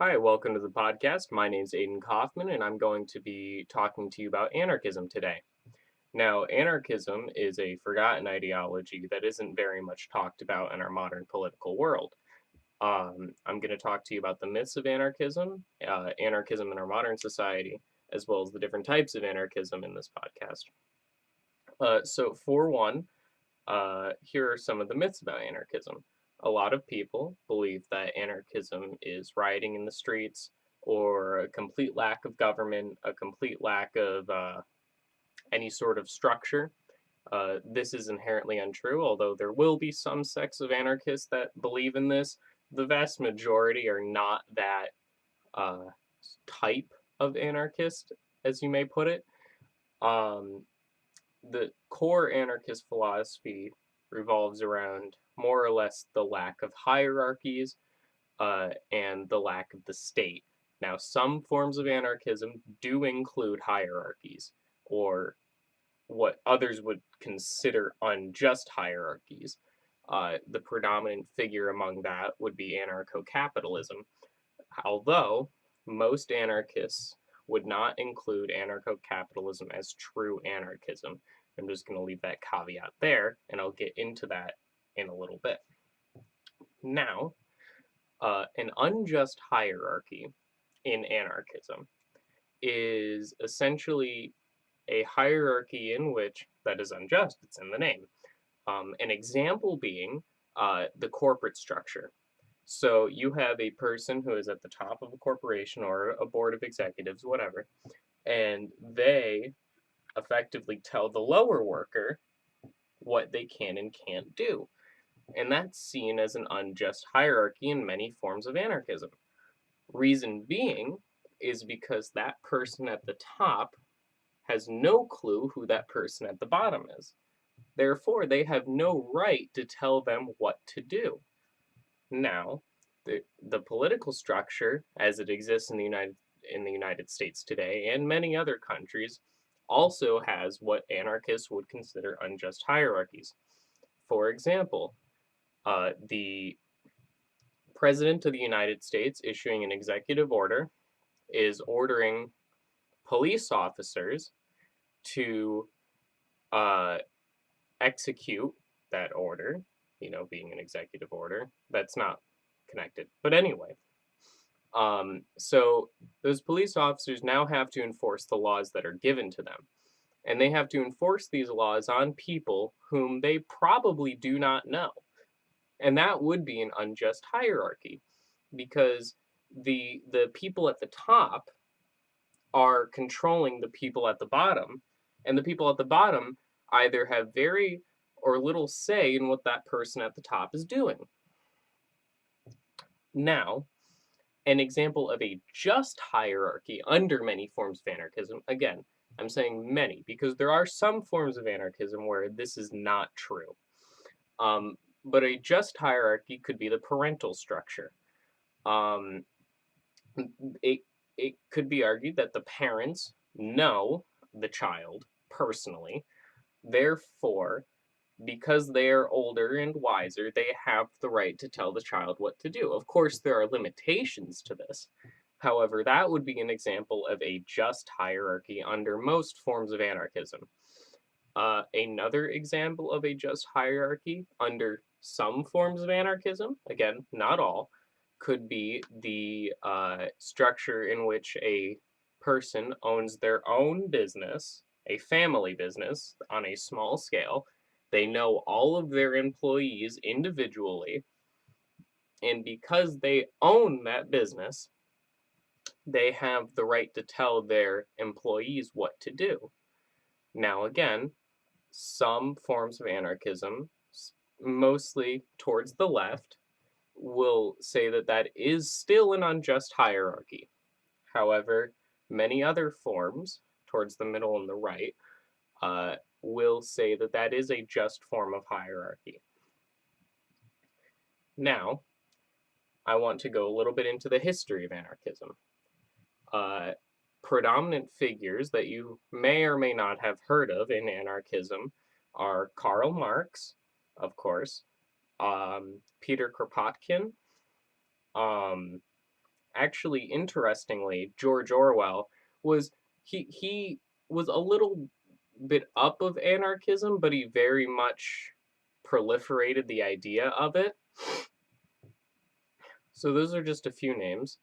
Hi, welcome to the podcast. My name's Aiden Kaufman, and I'm going to be talking to you about anarchism today. Now, anarchism is a forgotten ideology that isn't very much talked about in our modern political world. I'm going to talk to you about the myths of anarchism in our modern society, as well as the different types of anarchism in this podcast. For one, here are some of the myths about anarchism. A lot of people believe that anarchism is rioting in the streets or a complete lack of government, a complete lack of any sort of structure. This is inherently untrue, although there will be some sects of anarchists that believe in this. The vast majority are not that uh, type of anarchist, as you may put it. Um, the core anarchist philosophy revolves around more or less the lack of hierarchies and the lack of the state. Now, some forms of anarchism do include hierarchies, or what others would consider unjust hierarchies. The predominant figure among that would be anarcho capitalism, although most anarchists would not include anarcho capitalism as true anarchism. I'm just going to leave that caveat there, and I'll get into that in a little bit. Now, an unjust hierarchy in anarchism is essentially a hierarchy in which that is unjust, it's in the name. An example being the corporate structure. So you have a person who is at the top of a corporation or a board of executives, whatever, and they effectively tell the lower worker what they can and can't do. And that's seen as an unjust hierarchy in many forms of anarchism. Reason being is because that person at the top has no clue who that person at the bottom is. Therefore, they have no right to tell them what to do. Now, the political structure as it exists in the United States today and many other countries also has what anarchists would consider unjust hierarchies. For example, the President of the United States issuing an executive order is ordering police officers to uh, execute that order, being an executive order. That's not connected. But anyway, so those police officers now have to enforce the laws that are given to them. And they have to enforce these laws on people whom they probably do not know. And that would be an unjust hierarchy because the people at the top are controlling the people at the bottom, and the people at the bottom either have very or little say in what that person at the top is doing. Now, an example of a just hierarchy under many forms of anarchism, again, I'm saying many because there are some forms of anarchism where this is not true. But a just hierarchy could be the parental structure. Um, it, it could be argued that the parents know the child personally. Therefore, because they are older and wiser, they have the right to tell the child what to do. Of course, there are limitations to this. However, that would be an example of a just hierarchy under most forms of anarchism. Another example of a just hierarchy under some forms of anarchism, again, not all, could be the structure in which a person owns their own business, a family business on a small scale. They know all of their employees individually, and because they own that business, they have the right to tell their employees what to do. Now, again, some forms of anarchism, mostly towards the left, will say that that is still an unjust hierarchy. However, many other forms, towards the middle and the right, will say that that is a just form of hierarchy. Now, I want to go a little bit into the history of anarchism. Predominant figures that you may or may not have heard of in anarchism are Karl Marx, of course, Peter Kropotkin, um, actually, interestingly, George Orwell was he was a little bit up of anarchism, but he very much proliferated the idea of it. So those are just a few names.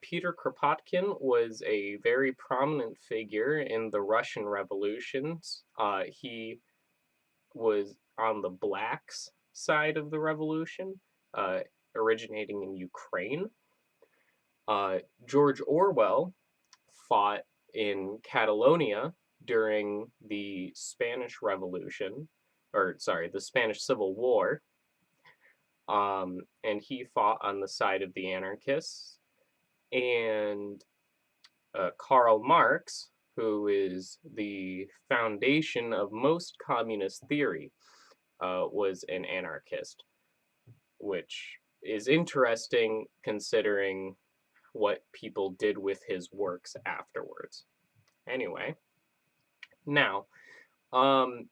Peter Kropotkin was a very prominent figure in the Russian revolutions. He was on the blacks side of the revolution, uh, originating in Ukraine. George Orwell fought in Catalonia during the Spanish Revolution, or sorry, the Spanish Civil War, and he fought on the side of the anarchists. And Karl Marx, who is the foundation of most communist theory, was an anarchist, which is interesting considering what people did with his works afterwards. Anyway, now, um,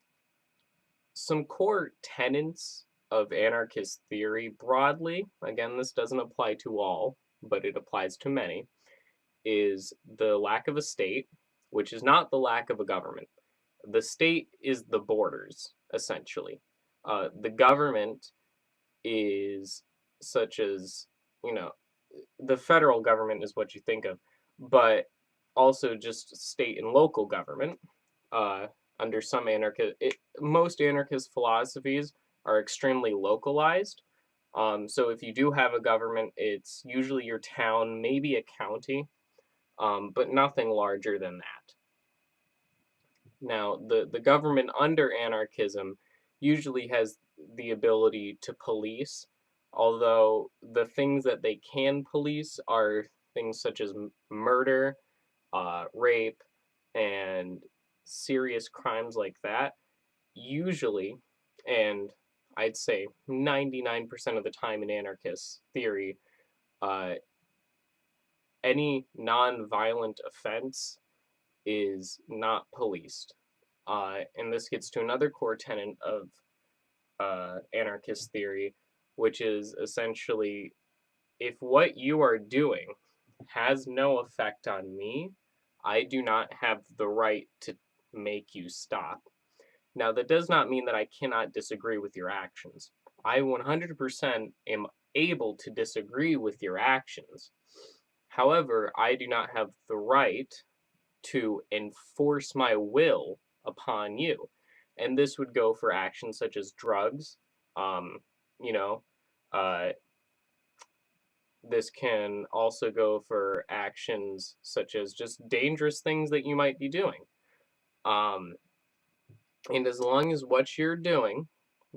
some core tenets of anarchist theory broadly, again, this doesn't apply to all, but it applies to many, is the lack of a state, which is not the lack of a government. The state is the borders, essentially. The government is such as, you know, the federal government is what you think of, but also just state and local government. Uh, Under some most anarchist philosophies are extremely localized. So if you do have a government, it's usually your town, maybe a county, but nothing larger than that. Now, the government under anarchism usually has the ability to police, although the things that they can police are things such as murder, rape, and serious crimes like that. Usually, and I'd say 99% of the time in anarchist theory, uh, any non-violent offense is not policed. And this gets to another core tenet of anarchist theory, which is essentially if what you are doing has no effect on me, I do not have the right to make you stop. Now, that does not mean that I cannot disagree with your actions. I 100% am able to disagree with your actions. However, I do not have the right to enforce my will upon you. And this would go for actions such as drugs. Um, you know, uh, this can also go for actions such as just dangerous things that you might be doing. Um, and as long as what you're doing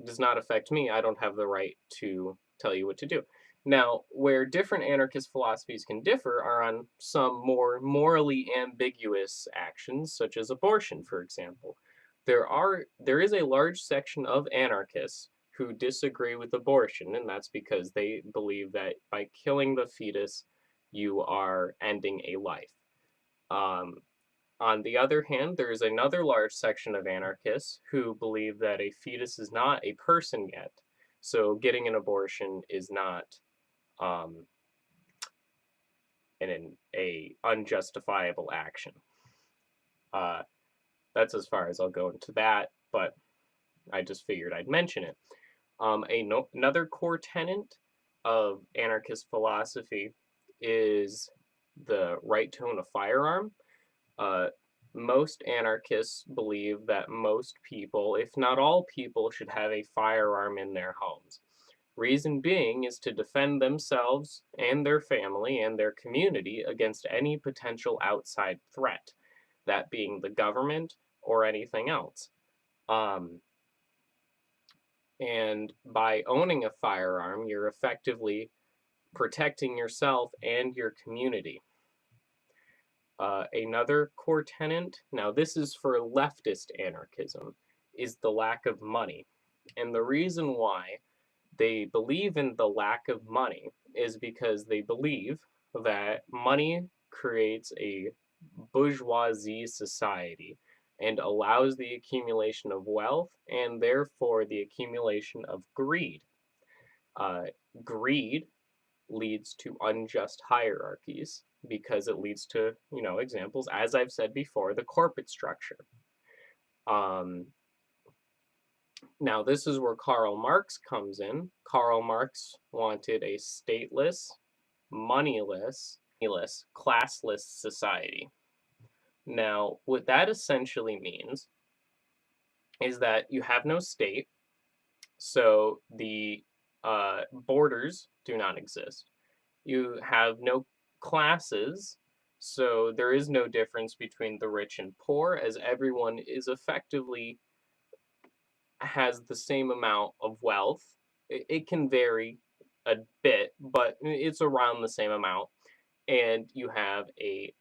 does not affect me, I don't have the right to tell you what to do. Now, where different anarchist philosophies can differ are on some more morally ambiguous actions, such as abortion, for example. There is a large section of anarchists who disagree with abortion, and that's because they believe that by killing the fetus, you are ending a life. Um, on the other hand, there is another large section of anarchists who believe that a fetus is not a person yet, so getting an abortion is not um, a unjustifiable action. Uh, that's as far as I'll go into that, but I just figured I'd mention it. Another core tenet of anarchist philosophy is the right to own a firearm. Uh, Most anarchists believe that most people, if not all people, should have a firearm in their homes. Reason being is to defend themselves and their family and their community against any potential outside threat, that being the government or anything else. Um, and by owning a firearm, you're effectively protecting yourself and your community. Another core tenet, now this is for leftist anarchism, is the lack of money. And the reason why they believe in the lack of money is because they believe that money creates a bourgeoisie society and allows the accumulation of wealth and therefore the accumulation of greed. Uh, Greed leads to unjust hierarchies because it leads to, examples, as I've said before, the corporate structure. Um, Now, this is where Karl Marx comes in. Karl Marx wanted a stateless, moneyless, classless society. Now, what that essentially means is that you have no state, so the borders do not exist. You have no classes, so there is no difference between the rich and poor, as everyone is effectively has the same amount of wealth. It can vary a bit, but it's around the same amount. And you have a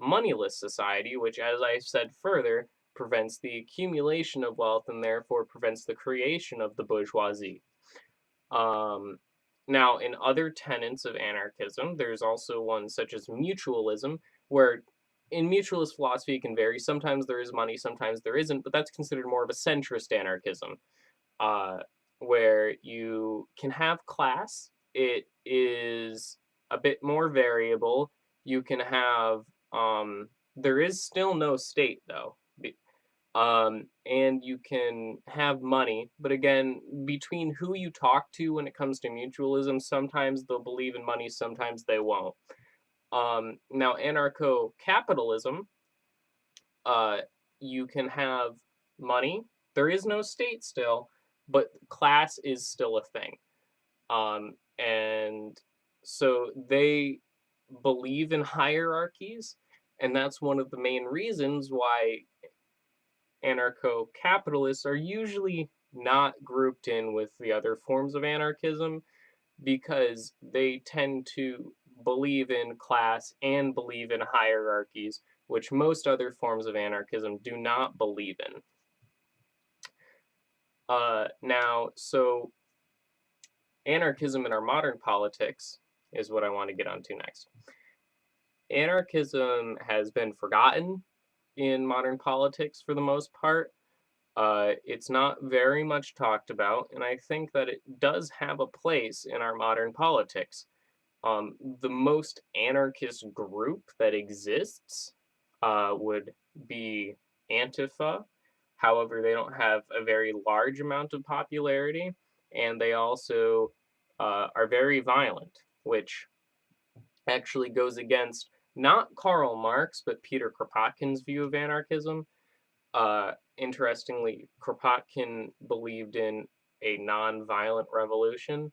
moneyless society, which, as I said further, prevents the accumulation of wealth and therefore prevents the creation of the bourgeoisie. Now, in other tenets of anarchism, there's also one such as mutualism, where in mutualist philosophy it can vary. Sometimes there is money, sometimes there isn't, but that's considered more of a centrist anarchism, uh, where you can have class. It is a bit more variable. You can have, there is still no state though. And you can have money, but again, between who you talk to when it comes to mutualism, sometimes they'll believe in money, sometimes they won't. Now, anarcho-capitalism, uh, you can have money. There is no state still, but class is still a thing. And so they believe in hierarchies, and that's one of the main reasons why anarcho-capitalists are usually not grouped in with the other forms of anarchism because they tend to believe in class and believe in hierarchies, which most other forms of anarchism do not believe in. So anarchism in our modern politics is what I want to get onto next. Anarchism has been forgotten in modern politics for the most part. It's not very much talked about, and I think that it does have a place in our modern politics. The most anarchist group that exists would be Antifa. However, they don't have a very large amount of popularity, and they also are very violent, which actually goes against not Karl Marx, but Peter Kropotkin's view of anarchism. Interestingly, Kropotkin believed in a non-violent revolution,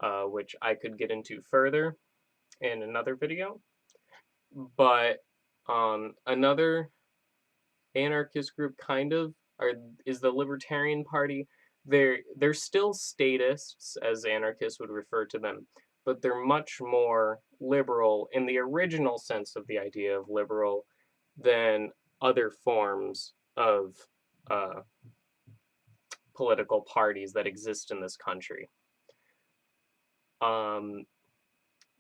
which I could get into further in another video. But another anarchist group is the Libertarian Party. They're still statists, as anarchists would refer to them, but they're much more liberal in the original sense of the idea of liberal than other forms of political parties that exist in this country.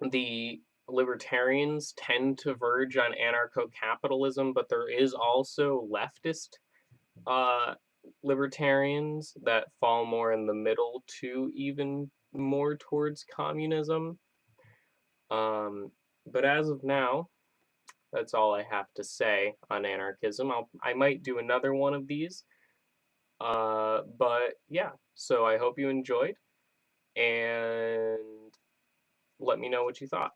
The libertarians tend to verge on anarcho-capitalism, but there is also leftist libertarians that fall more in the middle to even more towards communism. But as of now, that's all I have to say on anarchism. I might do another one of these. But yeah, so I hope you enjoyed, and let me know what you thought.